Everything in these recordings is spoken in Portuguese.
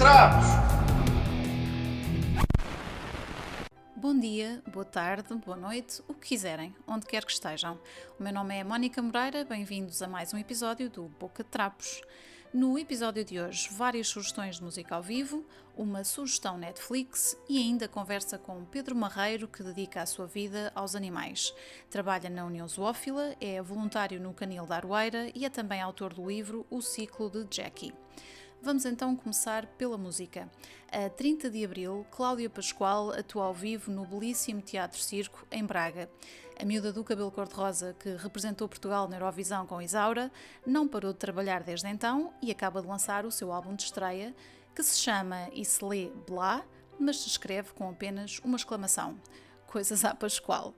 Boca-Trapos! Bom dia, boa tarde, boa noite, o que quiserem, onde quer que estejam. O meu nome é Mónica Moreira, bem-vindos a mais um episódio do Boca de Trapos. No episódio de hoje, várias sugestões de música ao vivo, uma sugestão Netflix e ainda conversa com Pedro Marreiro, que dedica a sua vida aos animais. Trabalha na União Zoófila, é voluntário no Canil da Aroeira e é também autor do livro O Ciclo de Jackie. Vamos então começar pela música. A 30 de abril, Cláudia Pascoal atua ao vivo no belíssimo Teatro Circo, em Braga. A miúda do cabelo cor-de-rosa, que representou Portugal na Eurovisão com Isaura, não parou de trabalhar desde então e acaba de lançar o seu álbum de estreia, que se chama e se lê Blá, mas se escreve com apenas uma exclamação. Coisas à Pascoal.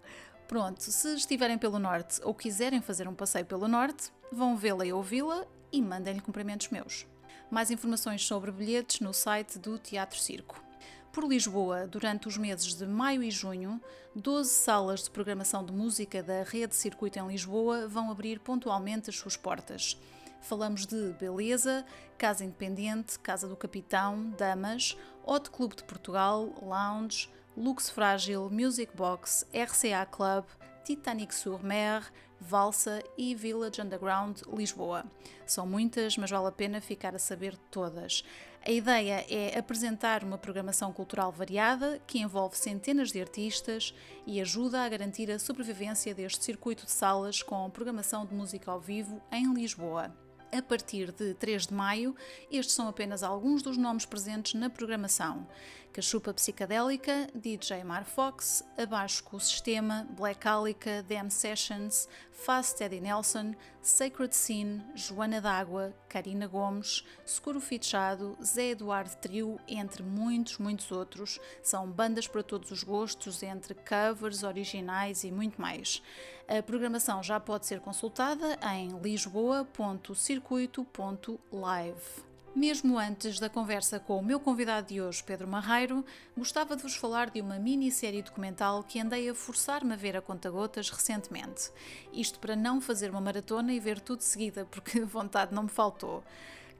Pronto, se estiverem pelo Norte ou quiserem fazer um passeio pelo Norte, vão vê-la e ouvi-la e mandem-lhe cumprimentos meus. Mais informações sobre bilhetes no site do Teatro Circo. Por Lisboa, durante os meses de maio e junho, 12 salas de programação de música da Rede Circuito em Lisboa vão abrir pontualmente as suas portas. Falamos de Beleza, Casa Independente, Casa do Capitão, Damas, Hot Clube de Portugal, Lounge, Lux Frágil, Music Box, RCA Club, Titanic sur Mer, Valsa e Village Underground Lisboa. São muitas, mas vale a pena ficar a saber todas. A ideia é apresentar uma programação cultural variada que envolve centenas de artistas e ajuda a garantir a sobrevivência deste circuito de salas com programação de música ao vivo em Lisboa. A partir de 3 de maio, estes são apenas alguns dos nomes presentes na programação: Cachupa Psicadélica, DJ Mar Fox, Abaixo com o Sistema, Blackalica, Damn Sessions, Fast Eddie Nelson, Sacred Scene, Joana D'Água, Karina Gomes, Seguro Fichado, Zé Eduardo Trio, entre muitos outros. São bandas para todos os gostos, entre covers, originais e muito mais. A programação já pode ser consultada em lisboa.circuito.live. Mesmo antes da conversa com o meu convidado de hoje, Pedro Marreiro, gostava de vos falar de uma minissérie documental que andei a forçar-me a ver a conta-gotas recentemente. Isto para não fazer uma maratona e ver tudo de seguida, porque vontade não me faltou.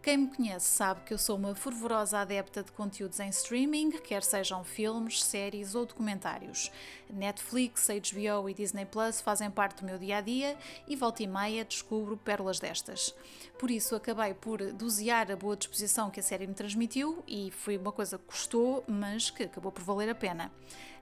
Quem me conhece sabe que eu sou uma fervorosa adepta de conteúdos em streaming, quer sejam filmes, séries ou documentários. Netflix, HBO e Disney Plus fazem parte do meu dia-a-dia e volta e meia descubro pérolas destas. Por isso acabei por dosear a boa disposição que a série me transmitiu e foi uma coisa que custou, mas que acabou por valer a pena.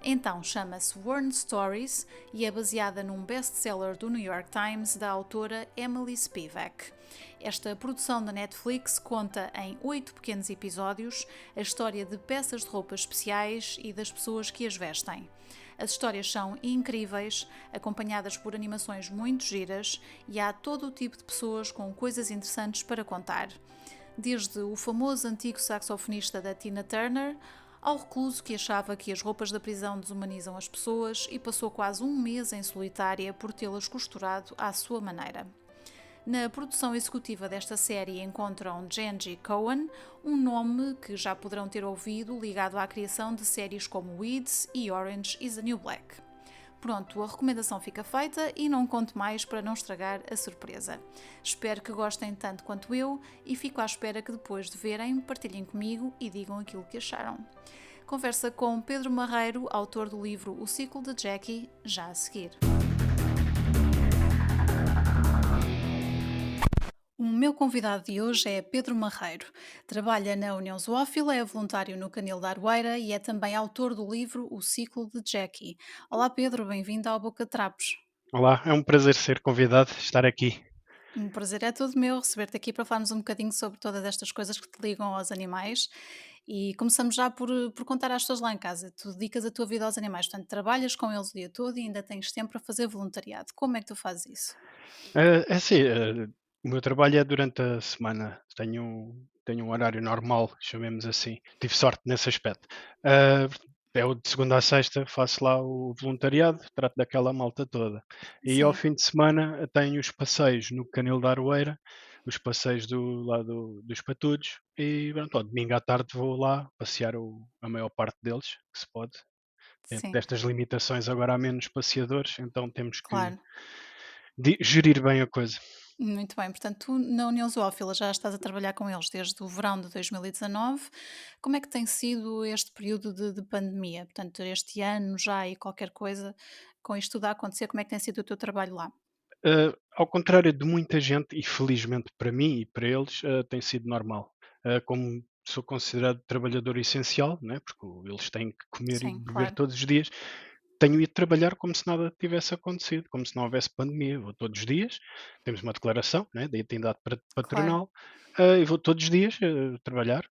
Então chama-se Worn Stories e é baseada num best-seller do New York Times da autora Emily Spivak. Esta produção da Netflix conta em 8 pequenos episódios a história de peças de roupas especiais e das pessoas que as vestem. As histórias são incríveis, acompanhadas por animações muito giras e há todo o tipo de pessoas com coisas interessantes para contar. Desde o famoso antigo saxofonista da Tina Turner, ao recluso que achava que as roupas da prisão desumanizam as pessoas e passou quase um mês em solitária por tê-las costurado à sua maneira. Na produção executiva desta série encontram Jenji Kohan, um nome que já poderão ter ouvido ligado à criação de séries como Weeds e Orange is the New Black. Pronto, a recomendação fica feita e não conto mais para não estragar a surpresa. Espero que gostem tanto quanto eu e fico à espera que depois de verem partilhem comigo e digam aquilo que acharam. Conversa com Pedro Marreiro, autor do livro O Ciclo de Jackie, já a seguir. O meu convidado de hoje é Pedro Marreiro. Trabalha na União Zoófila, é voluntário no Canil da Aroeira e é também autor do livro O Ciclo de Jackie. Olá Pedro, bem-vindo ao Boca de Trapos. Olá, é um prazer ser convidado, estar aqui. Um prazer é todo meu receber-te aqui para falarmos um bocadinho sobre todas estas coisas que te ligam aos animais. E começamos já por contar às pessoas lá em casa. Tu dedicas a tua vida aos animais, portanto, trabalhas com eles o dia todo e ainda tens tempo para fazer voluntariado. Como é que tu fazes isso? É assim, o meu trabalho é durante a semana, tenho um horário normal, chamemos assim. Tive sorte nesse aspecto. Ah, É o de segunda a sexta, faço lá o voluntariado, trato daquela malta toda. E ao Sim, fim de semana tenho os passeios no Canil da Aroeira, os passeios dos Patudos, e pronto, ao domingo à tarde vou lá passear a maior parte deles, que se pode. Dentro sim, destas limitações agora há menos passeadores, então temos que claro. gerir bem a coisa. Muito bem, portanto, tu na União Zoófila já estás a trabalhar com eles desde o verão de 2019. Como é que tem sido este período de pandemia? Portanto, este ano já e qualquer coisa, com isto tudo a acontecer, como é que tem sido o teu trabalho lá? Ao contrário de muita gente, e felizmente para mim e para eles, tem sido normal. Como sou considerado trabalhador essencial, né, porque eles têm que comer e Sim, beber claro, todos os dias, tenho ido trabalhar como se nada tivesse acontecido, como se não houvesse pandemia. Vou todos os dias, temos uma declaração, né, da entidade claro, patronal, e vou todos os dias trabalhar,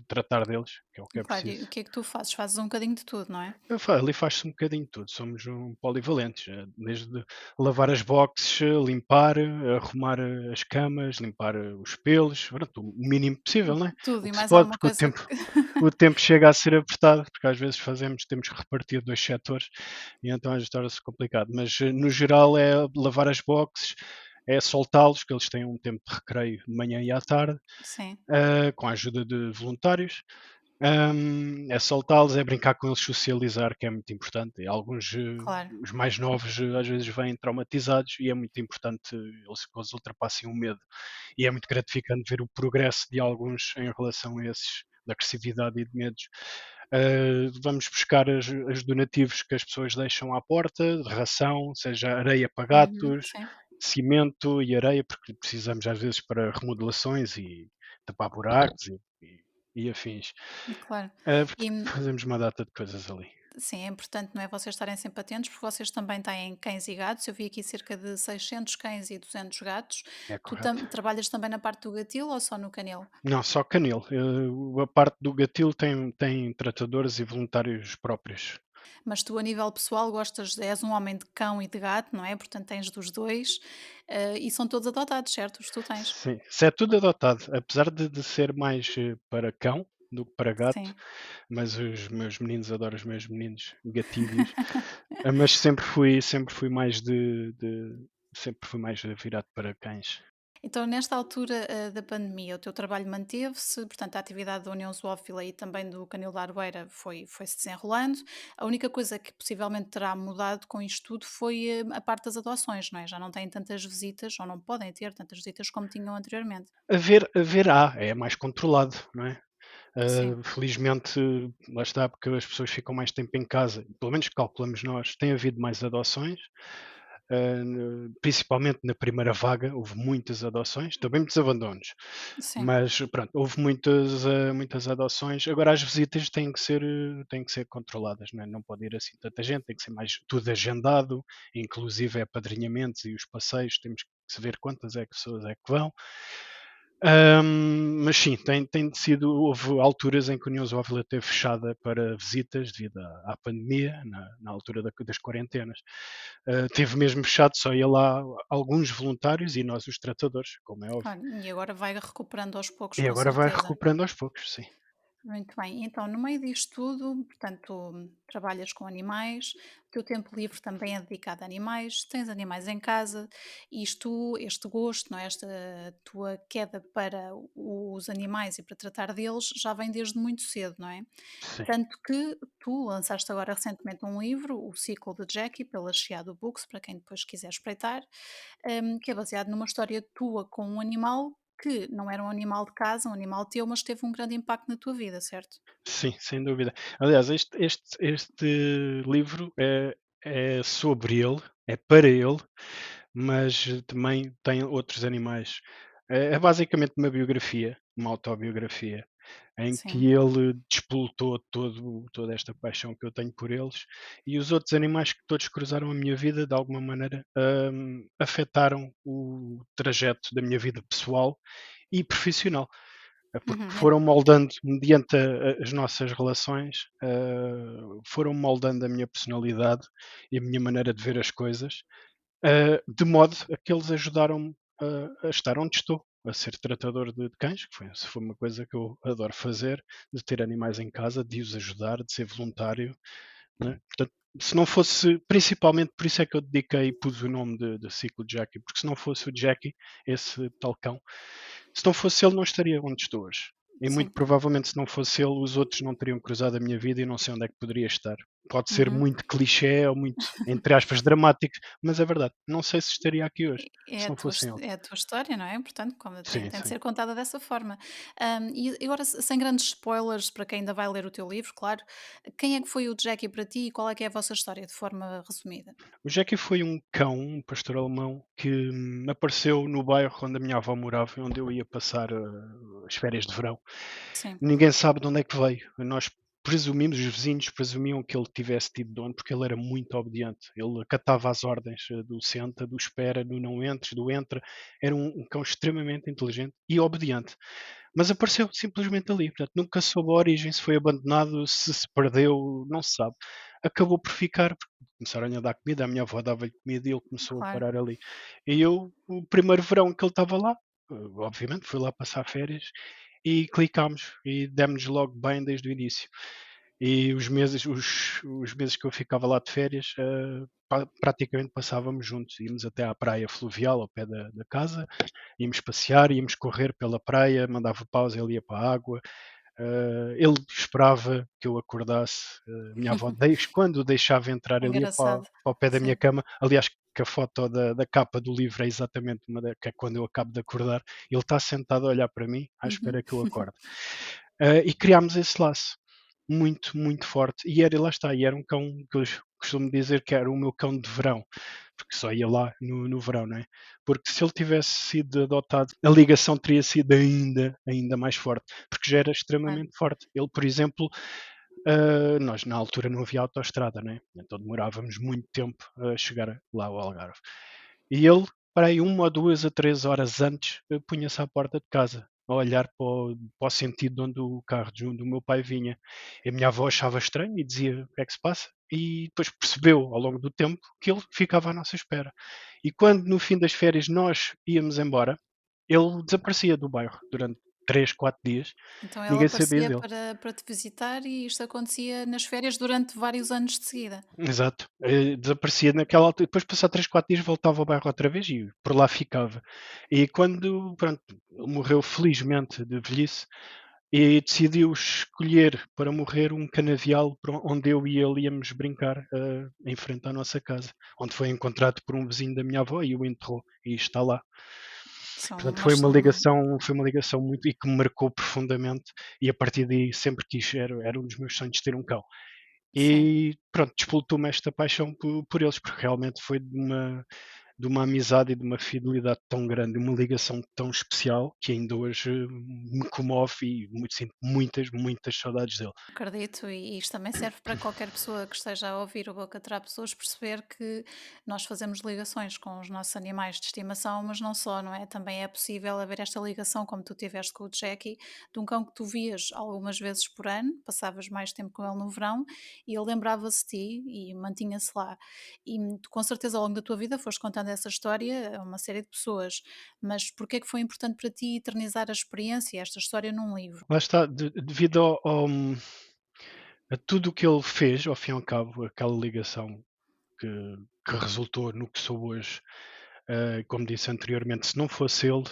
tratar deles, que é o que é claro. E preciso. o que é que tu fazes? Fazes um bocadinho de tudo, não é? Ali faz-se um bocadinho de tudo, somos polivalentes, desde lavar as boxes, limpar, arrumar as camas, limpar os pelos, pronto, o mínimo possível, né, Tudo o e que se mais pode, alguma porque coisa que o tempo chega a ser apertado, porque às vezes temos que repartir 2 setores, e então às vezes torna-se complicado, mas no geral é lavar as boxes, é soltá-los, que eles têm um tempo de recreio de manhã e à tarde, sim, com a ajuda de voluntários. É soltá-los, é brincar com eles, socializar, que é muito importante. E alguns, claro. os mais novos, às vezes vêm traumatizados e é muito importante eles ultrapassem o medo. E é muito gratificante ver o progresso de alguns em relação a esses, de agressividade e de medos. Vamos buscar os donativos que as pessoas deixam à porta, de ração, seja areia para Uhum, gatos, sim, cimento e areia, porque precisamos às vezes para remodelações e tapar buracos e afins. claro. Porque E fazemos uma data de coisas ali. sim, é importante, não é, vocês estarem sempre atentos, porque vocês também têm cães e gatos. Eu vi aqui cerca de 600 cães e 200 gatos. É Tu correto. trabalhas também na parte do gatil ou só no canil? Não, só canil. A parte do gatil tem tratadores e voluntários próprios. Mas tu, a nível pessoal, gostas, és um homem de cão e de gato, não é? Portanto, tens dos dois, e são todos adotados, certo? Os que tu tens? Sim, isso é tudo adotado, apesar de ser mais para cão do que para gato, Sim. mas os meus meninos adoram os meus meninos gatídeos. Mas sempre fui mais sempre fui mais virado para cães. Então, nesta altura, da pandemia, o teu trabalho manteve-se, portanto, a atividade da União Zoófila e também do Canil da Arbeira foi-se desenrolando. A única coisa que possivelmente terá mudado com isto tudo foi a parte das adoções, não é? Já não têm tantas visitas, ou não podem ter tantas visitas como tinham anteriormente. Haverá, é mais controlado, não é? Sim, Felizmente, lá está, porque as pessoas ficam mais tempo em casa, pelo menos calculamos nós, tem havido mais adoções, principalmente na primeira vaga, houve muitas adoções, também muitos abandonos, sim. mas pronto, houve muitas adoções. Agora as visitas têm que ser controladas, não é? Não pode ir assim tanta gente, tem que ser mais tudo agendado, inclusive apadrinhamentos e os passeios, temos que ver quantas é que pessoas é que vão. Mas sim, tem sido, houve alturas em que a União Esófila esteve fechada para visitas devido à pandemia, na altura das quarentenas. Teve mesmo fechado, só ia lá alguns voluntários e nós os tratadores, como é óbvio. Claro, e agora vai recuperando aos poucos, E com agora vai certeza. recuperando aos poucos, sim. Muito bem, então no meio disto tudo, portanto, trabalhas com animais, o teu tempo livre também é dedicado a animais, tens animais em casa, e isto, este gosto, não é? Esta tua queda para os animais e para tratar deles já vem desde muito cedo, não é? Sim. Tanto que tu lançaste agora recentemente um livro, O Ciclo de Jackie, pela Chiado Books, para quem depois quiser espreitar, que é baseado numa história tua com um animal que não era um animal de casa, um animal teu, mas teve um grande impacto na tua vida, certo? Sim, sem dúvida. Aliás, este livro é sobre ele, é para ele, mas também tem outros animais. É basicamente uma biografia, uma autobiografia, em Sim. que ele despoltou toda esta paixão que eu tenho por eles e os outros animais que todos cruzaram a minha vida, de alguma maneira, afetaram o trajeto da minha vida pessoal e profissional. Porque Uhum. foram moldando, mediante as nossas relações, foram moldando a minha personalidade e a minha maneira de ver as coisas, de modo a que eles ajudaram-me a estar onde estou, a ser tratador de cães, que foi uma coisa que eu adoro fazer, de ter animais em casa, de os ajudar, de ser voluntário, né? Portanto, se não fosse, principalmente por isso é que eu dediquei e pus o nome de Ciclo de Jackie, porque se não fosse o Jackie, esse tal cão, se não fosse ele, não estaria onde estou hoje. E muito Sim. provavelmente, se não fosse ele, os outros não teriam cruzado a minha vida e não sei onde é que poderia estar. pode ser Uhum. muito clichê ou muito, entre aspas, dramático, mas é verdade. Não sei se estaria aqui hoje, É se a não tua fossem eles. é a tua história, não é? Portanto, como tem Sim, tem de sim. ser contada dessa forma. E agora sem grandes spoilers para quem ainda vai ler o teu livro, claro, quem é que foi o Jackie para ti e qual é que é a vossa história, de forma resumida? O Jackie foi um cão, um pastor alemão, que apareceu no bairro onde a minha avó morava, onde eu ia passar as férias de verão. Sim. Ninguém sabe de onde é que veio. Nós presumimos, os vizinhos presumiam que ele tivesse tido dono, porque ele era muito obediente. Ele acatava as ordens do senta, do espera, do não entres, do entra. Era um cão extremamente inteligente e obediente. Mas apareceu simplesmente ali. Portanto, nunca soube a origem, se foi abandonado, se perdeu, não se sabe. Acabou por ficar, porque começaram-lhe a dar comida, a minha avó dava-lhe comida e ele começou a Claro. parar ali. E eu, o primeiro verão que ele estava lá, obviamente fui lá passar férias e clicámos e demos logo bem desde o início. E os meses que eu ficava lá de férias, praticamente passávamos juntos. Íamos até à praia fluvial ao pé da casa, íamos passear, íamos correr pela praia, mandava pausa, ele ia para a água. Ele esperava que eu acordasse. A minha avó, quando o deixava entrar, ele ia Engraçado. para o pé da minha Sim. cama. Aliás, que a foto da capa do livro é exatamente que é quando eu acabo de acordar. Ele está sentado a olhar para mim, à Uhum. espera que eu acorde. E criámos esse laço muito, muito forte. E era, lá está, e era um cão que eu costumo dizer que era o meu cão de verão, porque só ia lá no verão, não é? Porque se ele tivesse sido adotado, a ligação teria sido ainda mais forte, porque já era Claro. extremamente forte. Ele, por exemplo, nós na altura não havia autoestrada, né? Então demorávamos muito tempo a chegar lá ao Algarve. E ele, para aí 1 ou 2 a 3 horas antes, punha-se à porta de casa, a olhar para o sentido de onde o carro do meu pai vinha. E a minha avó achava estranho e dizia: "O que é que se passa?" E depois percebeu, ao longo do tempo, que ele ficava à nossa espera. E quando, no fim das férias, nós íamos embora, ele desaparecia do bairro durante 3, 4 dias, Então ele ninguém sabia aparecia dele. para te visitar e isto acontecia nas férias durante vários anos de seguida? Exato. Desaparecia naquela altura, depois passar 3 4 dias voltava ao bairro outra vez e por lá ficava. E quando, pronto, ele morreu felizmente de velhice, e decidiu escolher para morrer um canavial onde eu e ele íamos brincar, em frente à nossa casa, onde foi encontrado por um vizinho da minha avó e o enterrou, e está lá. Portanto, Mas são foi uma ligação muito e que me marcou profundamente, e a partir daí sempre quis, era um dos meus sonhos ter um cão. sim. E pronto, despoltou-me esta paixão por eles, porque realmente foi de uma amizade e de uma fidelidade tão grande, uma ligação tão especial, que ainda hoje me comove e sinto muitas, muitas saudades dele. Acredito, e isto também serve para qualquer pessoa que esteja a ouvir o Boca Trapos hoje perceber que nós fazemos ligações com os nossos animais de estimação, mas não só, não é? Também é possível haver esta ligação, como tu tiveste com o Jackie, de um cão que tu vias algumas vezes por ano, passavas mais tempo com ele no verão e ele lembrava-se de ti e mantinha-se lá. E tu, com certeza, ao longo da tua vida foste contando essa história a uma série de pessoas, mas porquê é que foi importante para ti eternizar a experiência, esta história num livro? Lá está, devido a tudo o que ele fez, ao fim e ao cabo, aquela ligação que, que resultou no que sou hoje. Como disse anteriormente, se não fosse ele,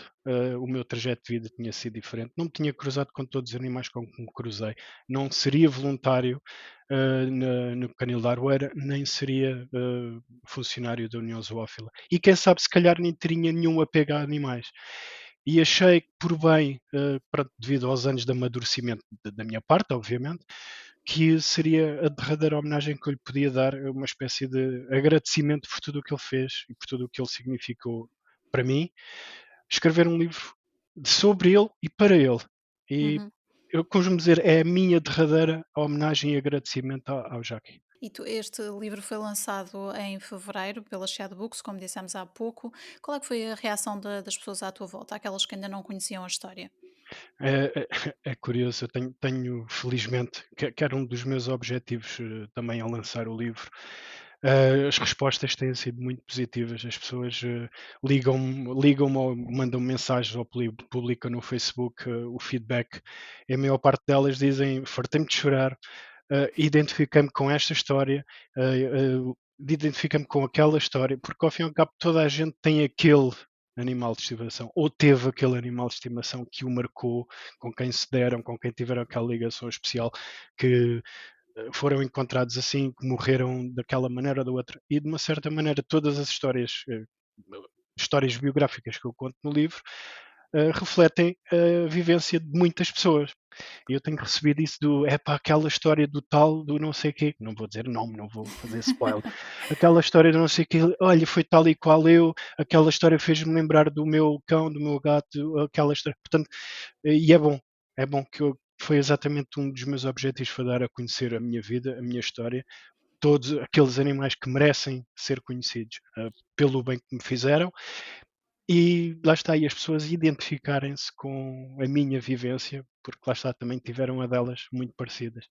o meu trajeto de vida tinha sido diferente. Não me tinha cruzado com todos os animais com que me cruzei. Não seria voluntário no Canil da Aroeira, nem seria funcionário da União Zoófila. E quem sabe, se calhar, nem teria nenhum apego a animais. E achei por bem, pronto, devido aos anos de amadurecimento da minha parte, obviamente, que seria a derradeira homenagem que eu lhe podia dar, uma espécie de agradecimento por tudo o que ele fez e por tudo o que ele significou para mim, escrever um livro sobre ele e para ele. E Uhum. eu costumo dizer, é a minha derradeira homenagem e agradecimento ao Jackie. E este livro foi lançado em fevereiro pela Shadow Books, como dissemos há pouco. Qual é que foi a reação das pessoas à tua volta, aquelas que ainda não conheciam a história? É curioso, eu tenho felizmente, que era um dos meus objetivos também ao lançar o livro. As respostas têm sido muito positivas. As pessoas ligam-me ou mandam mensagens ou publicam no Facebook o feedback. E a maior parte delas dizem: "Fartei-me de chorar, identifiquei-me com esta história, identifiquei-me com aquela história", porque ao fim e ao cabo toda a gente tem aquele animal de estimação, ou teve aquele animal de estimação que o marcou, com quem se deram, com quem tiveram aquela ligação especial, que foram encontrados assim, que morreram daquela maneira ou da outra. E de uma certa maneira, todas as histórias biográficas que eu conto no livro, refletem a vivência de muitas pessoas. E eu tenho recebido isso aquela história do tal, do não sei quê, não vou dizer nome, não vou fazer spoiler, aquela história do não sei quê, olha, foi tal e qual eu, aquela história fez-me lembrar do meu cão, do meu gato, aquela história. Portanto, e é bom foi exatamente um dos meus objetivos, foi dar a conhecer a minha vida, a minha história, todos aqueles animais que merecem ser conhecidos, pelo bem que me fizeram, e lá está, e as pessoas identificarem-se com a minha vivência, porque lá está, também tiveram a delas muito parecidas.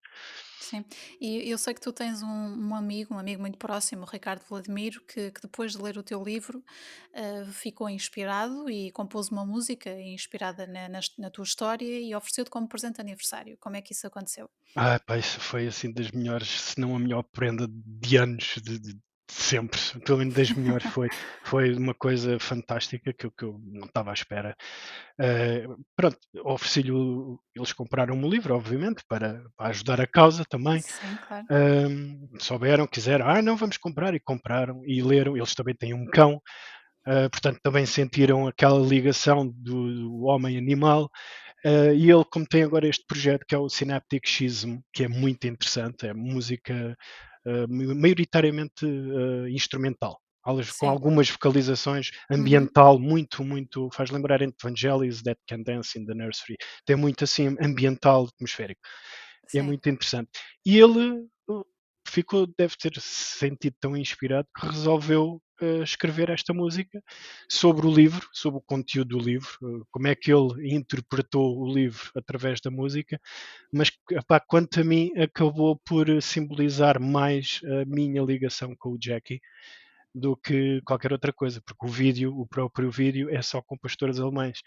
Sim, e eu sei que tu tens um amigo muito próximo, o Ricardo Vladimiro, que depois de ler o teu livro, ficou inspirado e compôs uma música inspirada na tua história e ofereceu-te como presente de aniversário. Como é que isso aconteceu? Pá, isso foi assim das melhores, se não a melhor prenda de anos, de sempre, pelo menos das melhores, foi uma coisa fantástica que eu não estava à espera. Eh, Pronto, ofereci-lhe eles compraram-me o livro, obviamente, para ajudar a causa também. Sim, claro. Souberam, quiseram, não, vamos comprar, e compraram, e leram. Eles também têm um cão, portanto também sentiram aquela ligação do homem-animal. E ele, como tem agora este projeto que é o Synaptic Schism, que é muito interessante, é música maioritariamente instrumental, com Sim. algumas vocalizações, Uhum. ambiental, muito, muito, faz lembrar entre Vangelis, That Can Dance in the Nursery, tem muito assim ambiental, atmosférico, e é Sim. muito interessante. E ele deve ter se sentido tão inspirado que resolveu escrever esta música sobre o livro, sobre o conteúdo do livro, como é que ele interpretou o livro através da música, mas epá, quanto a mim acabou por simbolizar mais a minha ligação com o Jackie do que qualquer outra coisa, porque o próprio vídeo é só com pastores alemães.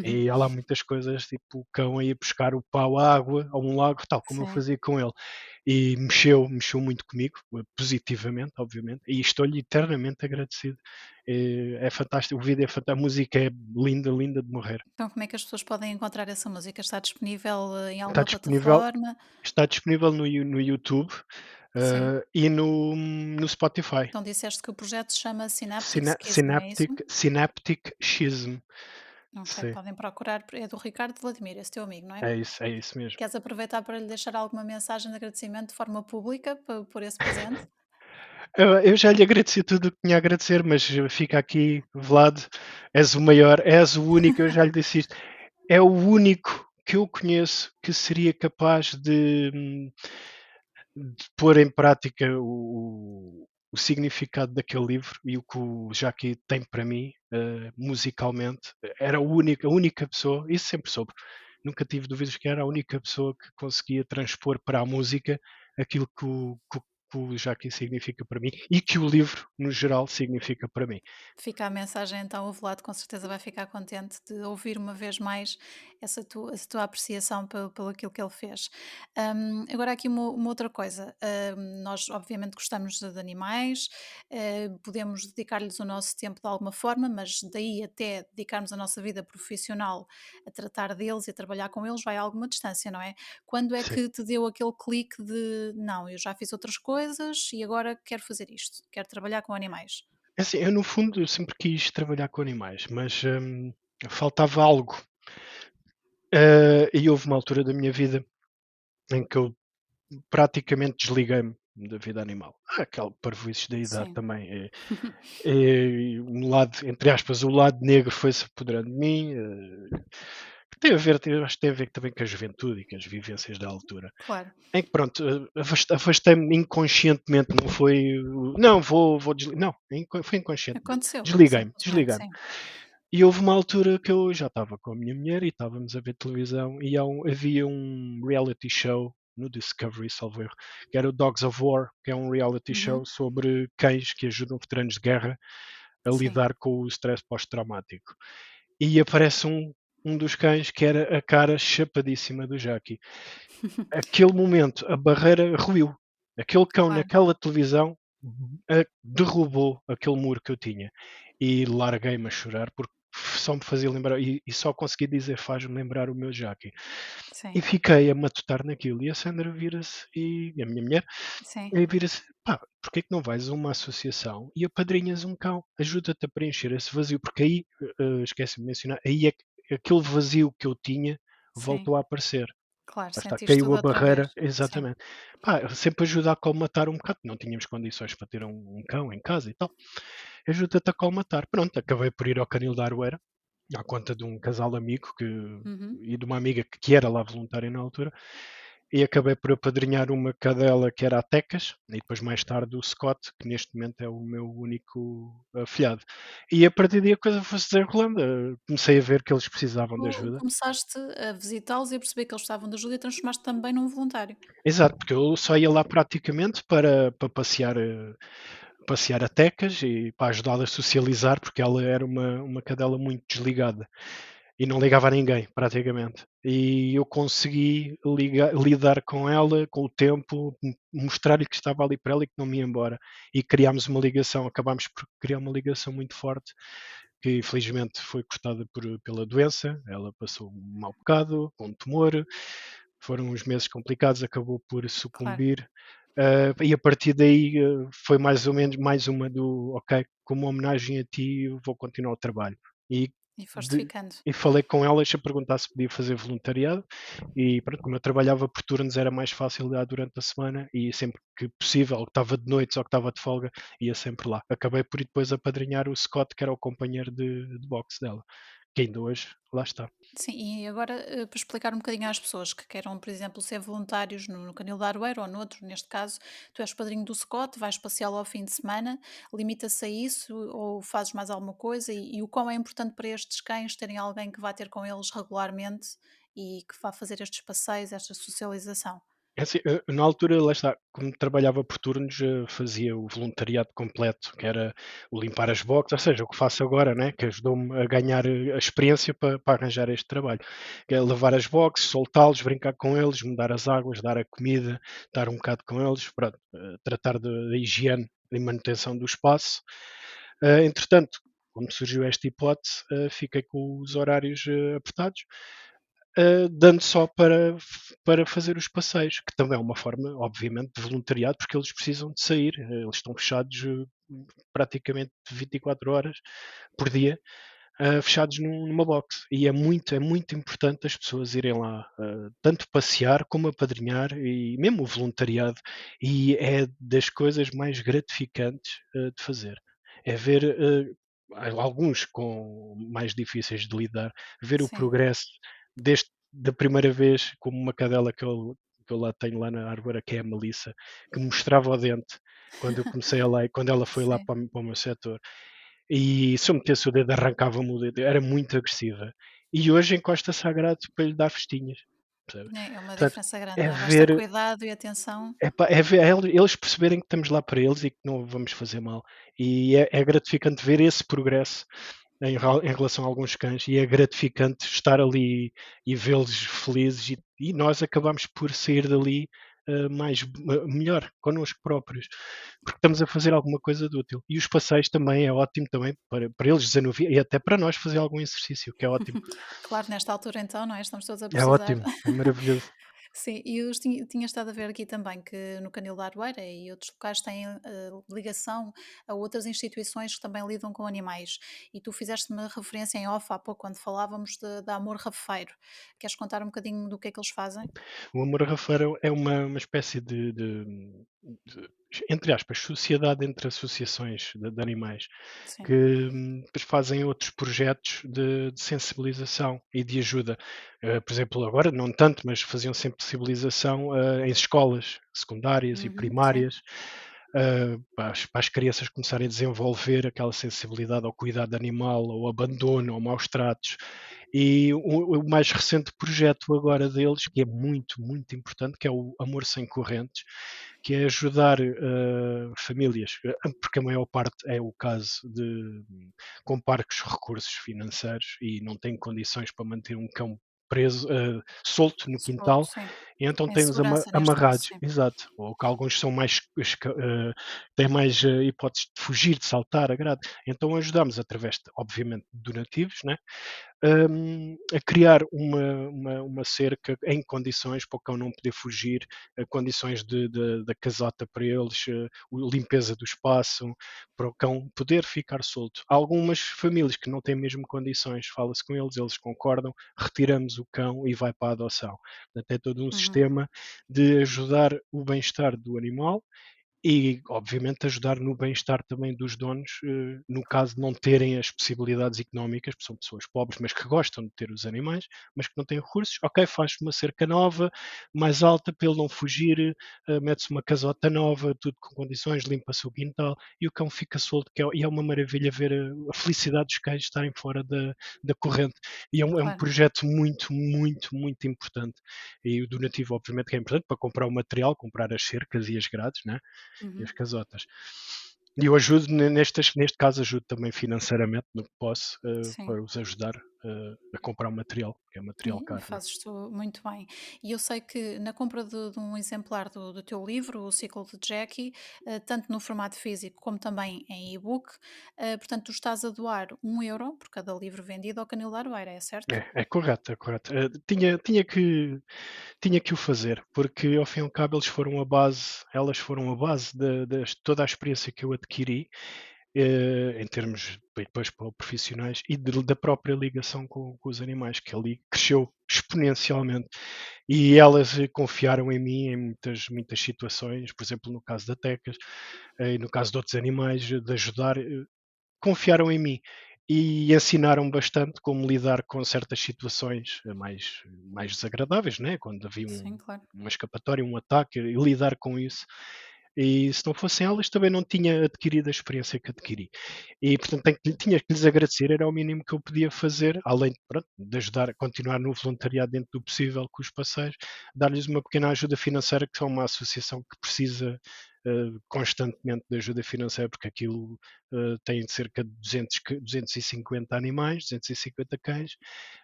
E há lá muitas coisas, tipo o cão a ir buscar o pau à água, a um lago, tal como eu Sim. fazia com ele. E mexeu muito comigo, positivamente, obviamente, e estou-lhe eternamente agradecido. É fantástico, o vídeo é fantástico, a música é linda, linda de morrer. Então, como é que as pessoas podem encontrar essa música? Está disponível em Está alguma disponível, plataforma? está disponível no YouTube Sim. e no Spotify. Então disseste que o projeto se chama Synaptic Schism, é isso? Synaptic Schism. Ok, Sim, podem procurar, é do Ricardo Vladimir, esse teu amigo, não é? é isso mesmo. Queres aproveitar para lhe deixar alguma mensagem de agradecimento de forma pública por esse presente? Eu já lhe agradeci tudo o que tinha a agradecer, mas fica aqui, Vlad, és o maior, és o único, eu já lhe disse isto, é o único que eu conheço que seria capaz de pôr em prática o significado daquele livro e o que o Jackie tem para mim, musicalmente. Era a única pessoa, isso sempre soube, nunca tive dúvidas que era a única pessoa que conseguia transpor para a música aquilo que o Jackie significa para mim e que o livro, no geral, significa para mim. Fica a mensagem então, o Vlado com certeza vai ficar contente de ouvir uma vez mais essa tua apreciação pelo aquilo que ele fez. Agora aqui uma outra coisa, nós obviamente gostamos de animais, podemos dedicar-lhes o nosso tempo de alguma forma, mas daí até dedicarmos a nossa vida profissional a tratar deles e a trabalhar com eles vai a alguma distância, não é? Quando é Sim. que te deu aquele clique de não, eu já fiz outras coisas e agora quero fazer isto, quero trabalhar com animais? É assim, eu no fundo eu sempre quis trabalhar com animais, mas faltava algo. E houve uma altura da minha vida em que eu praticamente desliguei-me da vida animal. Aquela parvoíces da idade Sim. também. Um lado, entre aspas, o lado negro foi-se apoderando de mim. Que tem a ver, acho que tem a ver também com a juventude e com as vivências da altura. Claro, Em que pronto, afastei-me inconscientemente, não foi. Não, vou desligar. Não, foi inconscientemente. aconteceu, Desliguei-me, simplesmente, desliguei-me. sim. E houve uma altura que eu já estava com a minha mulher e estávamos a ver televisão e havia um reality show no Discovery, salvo erro, que era o Dogs of War, que é um reality Uhum, show sobre cães que ajudam veteranos de guerra a sim. lidar com o stress pós-traumático. E aparece um dos cães que era a cara chapadíssima do Jackie. Aquele momento, a barreira ruiu. Aquele cão Claro, naquela televisão derrubou aquele muro que eu tinha. E larguei-me a chorar porque só me fazia lembrar, e só consegui dizer faz-me lembrar o meu Jackie. E Sim, fiquei a matutar naquilo. E a Sandra vira-se, e a minha mulher, sim, e vira-se: pá, porque é que não vais a uma associação e apadrinhas um cão? Ajuda-te a preencher esse vazio, porque aí, esqueci de mencionar, aí é que aquele vazio que eu tinha sim. voltou a aparecer. Claro, Lá está, sentiste caiu tudo a outra vez. barreira, Sim. exatamente. Pá, sempre ajuda a colmatar um bocado, não tínhamos condições para ter um cão em casa e tal. Ajuda-te a colmatar. Pronto, acabei por ir ao Canil da Aroeira, à conta de um casal amigo Uhum. e de uma amiga que era lá voluntária na altura, e acabei por apadrinhar uma cadela que era a Tecas, e depois mais tarde o Scott, que neste momento é o meu único afilhado. E a partir daí a coisa foi-se desenrolando. Comecei a ver que eles precisavam de Tu ajuda. começaste a visitá-los e a perceber que eles precisavam de ajuda e transformaste também num voluntário. Exato, porque eu só ia lá praticamente para passear, passear a Tecas e para ajudá-la a socializar, porque ela era uma cadela muito desligada e não ligava a ninguém, praticamente. E eu consegui lidar com ela, com o tempo, mostrar-lhe que estava ali para ela e que não me ia embora. E criámos uma ligação, acabámos por criar uma ligação muito forte, que infelizmente foi cortada pela doença. Ela passou um mau bocado, com um tumor, foram uns meses complicados, acabou por Claro. sucumbir. E a partir daí foi mais ou menos mais uma do ok, como homenagem a ti, eu vou continuar o trabalho. E, E foste de- ficando. e falei com elas a perguntar se podia fazer voluntariado. E pronto, como eu trabalhava por turnos, era mais fácil lá durante a semana. E sempre que possível, ou que estava de noite ou que estava de folga, ia sempre lá. Acabei por ir depois apadrinhar o Scott, que era o companheiro de boxe dela, que ainda hoje lá está. Sim, e agora, para explicar um bocadinho às pessoas que queiram, por exemplo, ser voluntários no Canil da Aroeira ou noutro, neste caso, tu és padrinho do Scott, vais passeá-lo ao fim de semana, limita-se a isso ou fazes mais alguma coisa? E o quão é importante para estes cães terem alguém que vá ter com eles regularmente e que vá fazer estes passeios, esta socialização? É assim, na altura, lá está, como trabalhava por turnos, fazia o voluntariado completo, que era o limpar as boxes, ou seja, o que faço agora, né, que ajudou-me a ganhar a experiência para arranjar este trabalho, que é levar as boxes, soltá-los, brincar com eles, mudar as águas, dar a comida, estar um bocado com eles, pronto, tratar da higiene e manutenção do espaço. Entretanto, como surgiu esta hipótese, fiquei com os horários apertados, dando só para fazer os passeios, que também é uma forma, obviamente, de voluntariado, porque eles precisam de sair, eles estão fechados praticamente 24 horas por dia, fechados numa box. E é muito importante as pessoas irem lá, tanto passear como apadrinhar e mesmo o voluntariado. E é das coisas mais gratificantes de fazer. É ver alguns com mais difíceis de lidar, ver o Sim. progresso da primeira vez, como uma cadela que eu lá tenho lá na Árvore, que é a Melissa, que mostrava o dente quando eu comecei a lá e quando ela foi lá Sim. para o meu setor. E se eu metesse o dedo, arrancava-me o dedo. Era muito agressiva. E hoje encosta-se à grade para lhe dar festinhas. Percebe? É uma Portanto, diferença grande, é não é? Basta ver, cuidado e atenção. eles perceberem que estamos lá para eles e que não vamos fazer mal. E é gratificante ver esse progresso em relação a alguns cães, e é gratificante estar ali e vê-los felizes, e nós acabamos por sair dali melhor connosco próprios, porque estamos a fazer alguma coisa de útil. E os passeios também é ótimo também para eles desanuviar e até para nós fazer algum exercício, que é ótimo. Claro, nesta altura então, não é? Estamos todos a É precisar. ótimo, é maravilhoso. Sim, e eu tinha estado a ver aqui também que no Canil da Aroeira e outros locais têm ligação a outras instituições que também lidam com animais. E tu fizeste uma referência em off há pouco, quando falávamos da Amor Rafeiro. Queres contar um bocadinho do que é que eles fazem? O Amor Rafeiro é uma espécie entre aspas, sociedade entre associações de animais, Sim. que depois fazem outros projetos de sensibilização e de ajuda. Por exemplo, agora não tanto, mas faziam sempre sensibilização em escolas secundárias e Uhum, sim. primárias, para as crianças começarem a desenvolver aquela sensibilidade ao cuidado animal, ao abandono, ao maus tratos. E o mais recente projeto agora deles, que é muito, muito importante, que é o Amor Sem Correntes, que é ajudar famílias, porque a maior parte é o caso com parcos recursos financeiros e não têm condições para manter um cão preso, solto no Solto, quintal, sim. e então Em tem-os segurança neste caso, amarrados, sim. exato, ou que alguns são mais têm mais hipóteses de fugir, de saltar a grade, então ajudamos através de, obviamente, donativos, né? A criar uma cerca em condições para o cão não poder fugir, condições da casota para eles, limpeza do espaço, para o cão poder ficar solto. Há algumas famílias que não têm mesmo condições, fala-se com eles, eles concordam, retiramos o cão e vai para a adoção. Portanto, é todo um Uhum. sistema de ajudar o bem-estar do animal e, obviamente, ajudar no bem-estar também dos donos, no caso de não terem as possibilidades económicas, porque são pessoas pobres, mas que gostam de ter os animais, mas que não têm recursos. Ok, faz-se uma cerca nova, mais alta, para ele não fugir, mete-se uma casota nova, tudo com condições, limpa-se o quintal e o cão fica solto, e é uma maravilha ver a felicidade dos cães estarem fora da corrente. E é um Claro. projeto muito, muito, muito importante. E o donativo, obviamente, que é importante para comprar o material, comprar as cercas e as grades, né? E as Uhum. casotas. E eu ajudo, neste caso, ajudo também financeiramente no que posso, Sim. para os ajudar a comprar o material, que é material E caro, né? fazes tu muito bem. E eu sei que na compra de um exemplar do teu livro, O Ciclo de Jackie, tanto no formato físico como também em e-book, portanto, tu estás a doar 1 euro por cada livro vendido ao Canil da Arbeira, é certo? É correto, é correto. Tinha que o fazer, porque ao fim e ao cabo elas foram a base de toda a experiência que eu adquiri, em termos depois para profissionais e da própria ligação com os animais, que ali cresceu exponencialmente. E elas confiaram em mim em muitas, muitas situações, por exemplo, no caso da Tecas, e no caso de outros animais, de ajudar, confiaram em mim e ensinaram bastante como lidar com certas situações mais desagradáveis, né? Quando havia Sim, claro. uma escapatória, um ataque, e lidar com isso. E se não fossem elas, também não tinha adquirido a experiência que adquiri. E, portanto, tinha que lhes agradecer, era o mínimo que eu podia fazer, além pronto, de ajudar a continuar no voluntariado dentro do possível com os passeios, dar-lhes uma pequena ajuda financeira, que é uma associação que precisa constantemente de ajuda financeira, porque aquilo tem cerca de 250 animais, 250 cães,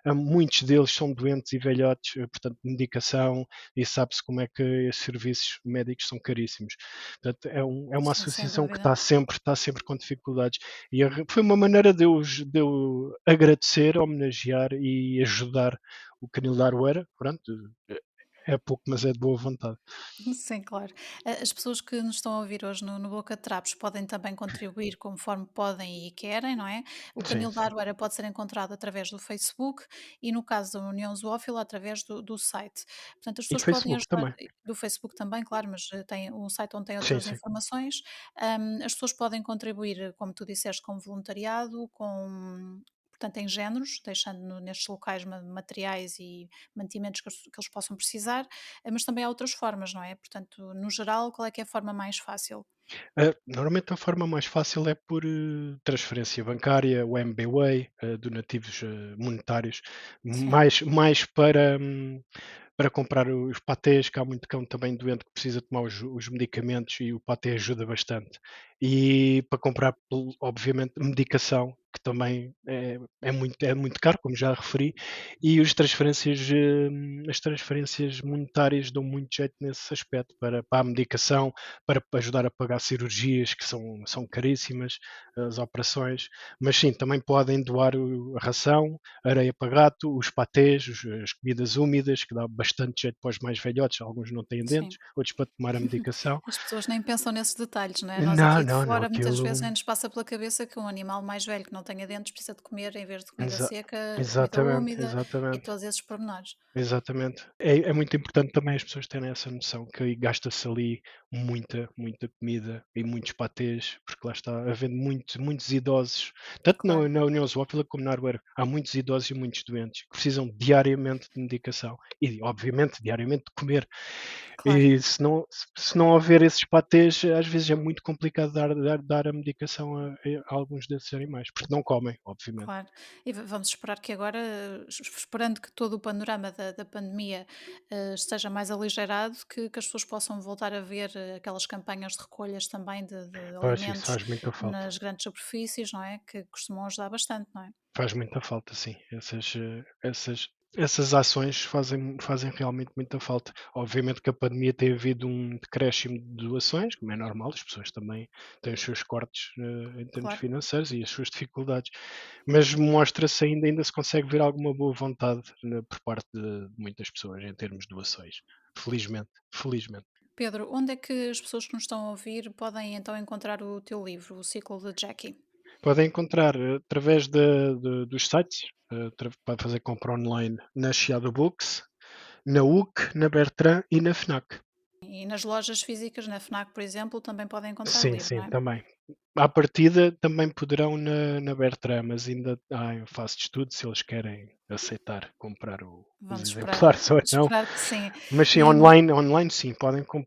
muitos deles são doentes e velhotes, portanto, medicação, e sabe-se como é que esses serviços médicos são caríssimos. Portanto, é uma Sim, sem associação que dúvida. está sempre com dificuldades. E foi uma maneira de eu agradecer, homenagear e ajudar o Canil da Aroeira. Pronto, é pouco, mas é de boa vontade. Sim, claro. As pessoas que nos estão a ouvir hoje no Boca de Trapos podem também contribuir conforme podem e querem, não é? O Sim, Canil da sim. Aroeira pode ser encontrado através do Facebook e, no caso da União Zoófila, através do site. Portanto, as E pessoas podem Facebook ajudar, também. do Facebook também, claro, mas tem um site onde tem Sim, outras sim. informações. As pessoas podem contribuir, como tu disseste, com voluntariado, com. Portanto, em géneros, deixando nestes locais materiais e mantimentos que eles possam precisar, mas também há outras formas, não é? Portanto, no geral, qual é que é a forma mais fácil? Normalmente a forma mais fácil é por transferência bancária, o MBWay, donativos monetários, Sim, mais para comprar os patês, que há muito cão também doente que precisa tomar os medicamentos e o patê ajuda bastante. E para comprar, obviamente, medicação, que também é muito caro, como já referi, e as transferências monetárias dão muito jeito nesse aspecto, para a medicação, para ajudar a pagar cirurgias que são caríssimas, as operações, mas sim, também podem doar a ração, areia para gato, os patês, as comidas úmidas, que dá bastante jeito para os mais velhotes, alguns não têm dentes, sim. outros para tomar a medicação. As pessoas nem pensam nesses detalhes, não é? Nós Não, aqui de não, não, fora muitas aquilo. vezes nem nos passa pela cabeça que um animal mais velho que não tenha dentes precisa de comer, em vez de comida Exa seca, comida exatamente, úmida e exatamente. todos esses pormenores. Exatamente. É muito importante também as pessoas terem essa noção que gasta-se ali muita, muita comida e muitos patês, porque lá está havendo muitos idosos, tanto na, Claro, na União Zoófila como na Arbeira, há muitos idosos e muitos doentes que precisam diariamente de medicação e, obviamente, diariamente de comer. claro. E se não houver esses patês, às vezes é muito complicado dar a medicação a alguns desses animais, porque não comem, obviamente. Claro. E vamos esperar que agora, esperando que todo o panorama da pandemia esteja mais aligerado, que as pessoas possam voltar a ver aquelas campanhas de recolhas também de Pois isso alimentos faz muita falta. nas grandes superfícies, não é? Que costumam ajudar bastante, não é? Faz muita falta, sim. Essas essas ações fazem realmente muita falta. Obviamente que a pandemia tem havido um decréscimo de doações, como é normal, as pessoas também têm os seus cortes, em termos Claro. financeiros e as suas dificuldades, mas mostra-se ainda se consegue ver alguma boa vontade, por parte de muitas pessoas em termos de doações. Felizmente, felizmente. Pedro, onde é que as pessoas que nos estão a ouvir podem então encontrar o teu livro, O Ciclo de Jackie? Podem encontrar, através dos sites, para fazer compra online na Chiado Books, na UC, na Bertrand e na Fnac. E nas lojas físicas, na FNAC, por exemplo, também podem encontrar o Sim, livro, não sim, é? também. À partida também poderão na Bertrand, mas ainda em fase de estudo se eles querem aceitar comprar os Vamos esperar, exemplares ou não. esperar que sim. Mas sim, E, online sim,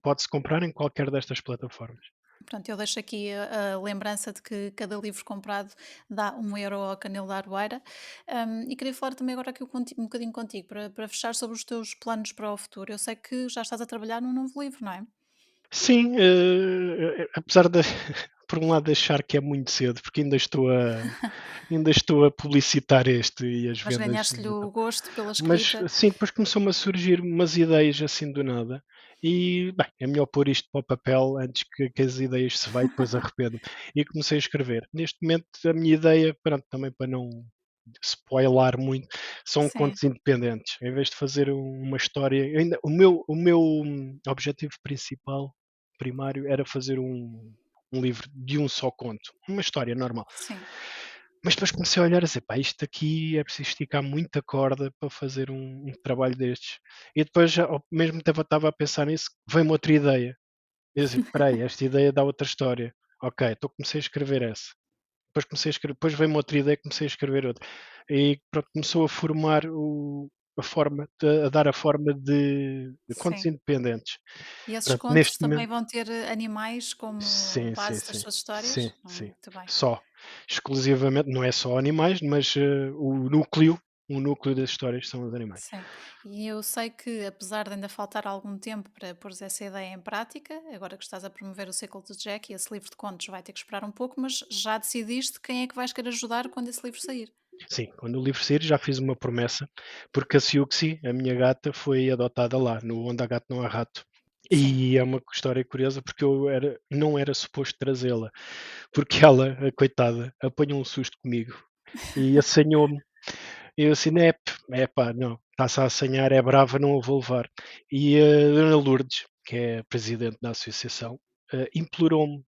pode-se comprar em qualquer destas plataformas. portanto, eu deixo aqui a lembrança de que cada livro comprado dá 1 euro ao Canil da Aroeira. E queria falar também agora aqui um bocadinho contigo, para fechar sobre os teus planos para o futuro. Eu sei que já estás a trabalhar num novo livro, não é? Sim, apesar de por um lado achar que é muito cedo, porque ainda estou a publicitar este e as Mas vendas. ganhaste-lhe o gosto pela Mas escrita. sim, depois começou-me a surgir umas ideias assim do nada e, bem, é melhor pôr isto para o papel antes que as ideias se vá e depois arrependo. E comecei a escrever. Neste momento a minha ideia, pronto, também para não spoiler muito, são Sim, contos independentes. Em vez de fazer uma história, o meu objetivo principal, primário, era fazer um livro de um só conto, uma história normal. sim. Mas depois comecei a olhar e dizer, pá, isto aqui é preciso esticar muita corda para fazer um trabalho destes. E depois, ao mesmo tempo, eu estava a pensar nisso, veio-me outra ideia. Eu disse, espera aí, esta ideia dá outra história. Ok, então comecei a escrever essa. Depois veio-me outra ideia e comecei a escrever outra. E pronto, começou a formar a forma, a dar a forma de contos Sim. independentes. E esses Pronto, contos neste também momento, vão ter animais como sim, sim, base das sim. suas Sim, histórias? sim. Muito bem. Só. Exclusivamente, não é só animais, mas o núcleo das histórias são os animais. Sim. E eu sei que, apesar de ainda faltar algum tempo para pôres essa ideia em prática, agora que estás a promover o ciclo de Jack e esse livro de contos vai ter que esperar um pouco, mas já decidiste quem é que vais querer ajudar quando esse livro sair. Sim, quando o livro sair já fiz uma promessa, porque a Siuxi, a minha gata, foi adotada lá, no Onde há gato não há rato. Sim. E é uma história curiosa porque não era suposto trazê-la, porque ela, a coitada, apanhou um susto comigo e assanhou-me. E eu assim, é pá, não, está-se a assanhar, é brava, não a vou levar. E a Dona Lourdes, que é a presidente da associação, implorou-me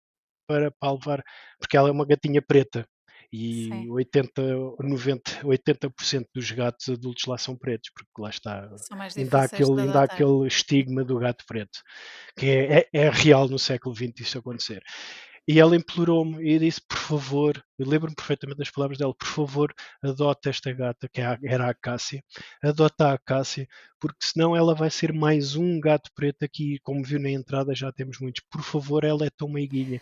para a levar, porque ela é uma gatinha preta Sim. e 80, 90, 80% dos gatos adultos lá são pretos, porque lá está, São mais ainda há difíceis de aquele, ainda há adaptar. aquele estigma do gato preto, que é real no século XX isso acontecer. E ela implorou-me e disse, por favor, eu lembro-me perfeitamente das palavras dela, por favor, adota esta gata, que era a Cássia, adota a Cássia, porque senão ela vai ser mais um gato preto aqui, como viu na entrada já temos muitos, por favor, ela é tão meiguinha.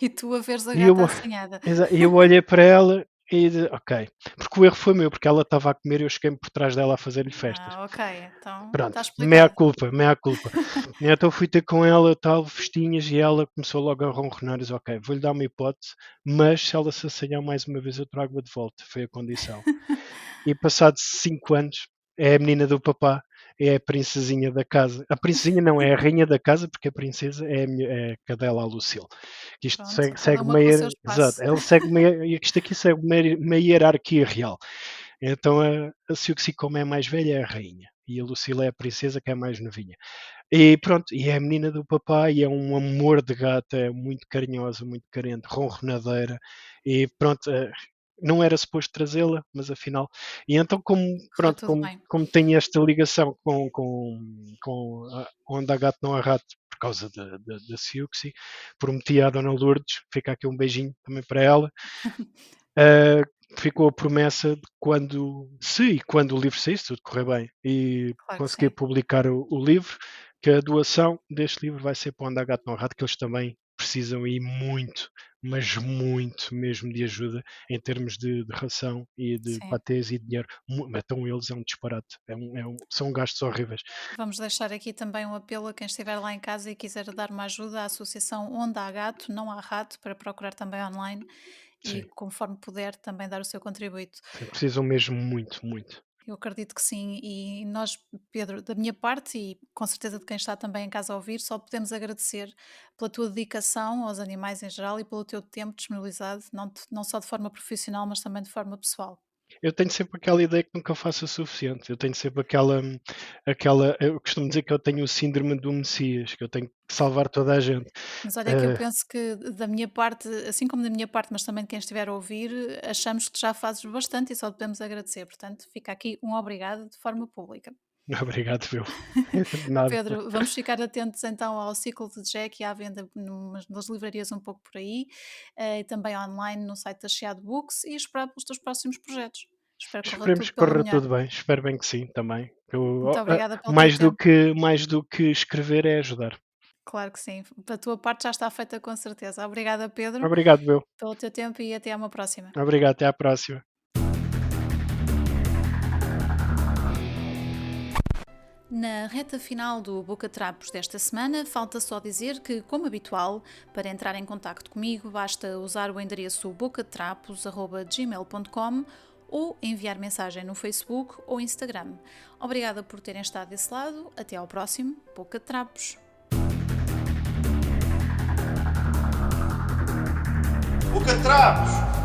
E tu a veres a E eu, gata assanhada. eu olhei para ela e disse, ok, porque o erro foi meu, porque ela estava a comer e eu cheguei-me por trás dela a fazer-lhe festas. Ah, ok, então está Pronto, meia explicado. culpa, meia culpa. E então fui ter com ela, tal, festinhas, e ela começou logo a ronronar e disse, ok, vou-lhe dar uma hipótese, mas se ela se assanhar mais uma vez eu trago-a de volta, foi a condição. E passados 5 anos, é a menina do papá, é a princesinha da casa. A princesinha não, é a rainha da casa, porque a princesa é a cadela a Lucille. Que isto Pronto, cada segue uma com o seu exato, espaço. ela segue isto aqui segue uma hierarquia real. Então a Siouxsie, como é mais velha, é a rainha. E a Lucille é a princesa, que é mais novinha. E pronto, e é a menina do papai, e é um amor de gata, é muito carinhosa, muito carente, ronronadeira, e pronto, não era suposto trazê-la, mas afinal. E então, Correu pronto, tudo como, bem. como tem esta ligação com Onde há gato não há rato, por causa da Siouxsie, prometi à Dona Lourdes, fica aqui um beijinho também para ela, uh, ficou a promessa de quando o livro sair, se tudo correr bem, e Claro que conseguir sim. publicar o livro, que a doação deste livro vai ser para o Anda Gato Não Rato, que eles também precisam ir muito, mas muito mesmo de ajuda em termos de ração e de Sim. patês e dinheiro. Então eles é um disparate, são gastos horríveis. Vamos deixar aqui também um apelo a quem estiver lá em casa e quiser dar uma ajuda à associação Onde há gato, não há rato, para procurar também online e, Sim, conforme puder, também dar o seu contributo. sim, precisam mesmo muito, muito. Eu acredito que sim, e nós, Pedro, da minha parte e com certeza de quem está também em casa a ouvir, só podemos agradecer pela tua dedicação aos animais em geral e pelo teu tempo disponibilizado, não só de forma profissional, mas também de forma pessoal. Eu tenho sempre aquela ideia que nunca faço o suficiente. Eu tenho sempre aquela. Eu costumo dizer que eu tenho o síndrome do Messias, que eu tenho que salvar toda a gente. Mas olha que eu Eh, penso que da minha parte, assim como da minha parte, mas também de quem estiver a ouvir, achamos que já fazes bastante e só te podemos agradecer. Portanto, fica aqui um obrigado de forma pública. Obrigado, eu. De nada. Pedro, vamos ficar atentos então ao ciclo de Jack e à venda nas livrarias um pouco por aí, e também online no site da Chiado Books e esperar pelos teus próximos projetos. Espero que corra Esperemos tudo que pelo corra melhor. tudo bem. Espero bem que sim, também. Muito obrigada pelo teu tempo. Mais do que escrever é ajudar. Claro que sim. A tua parte já está feita com certeza. Obrigada, Pedro, Obrigado, eu. pelo teu tempo e até à uma próxima. Obrigado, até à próxima. Na reta final do Boca Trapos desta semana, falta só dizer que, como habitual, para entrar em contacto comigo basta usar o endereço bocatrapos@gmail.com ou enviar mensagem no Facebook ou Instagram. Obrigada por terem estado desse lado. Até ao próximo Boca Trapos. Boca Trapos!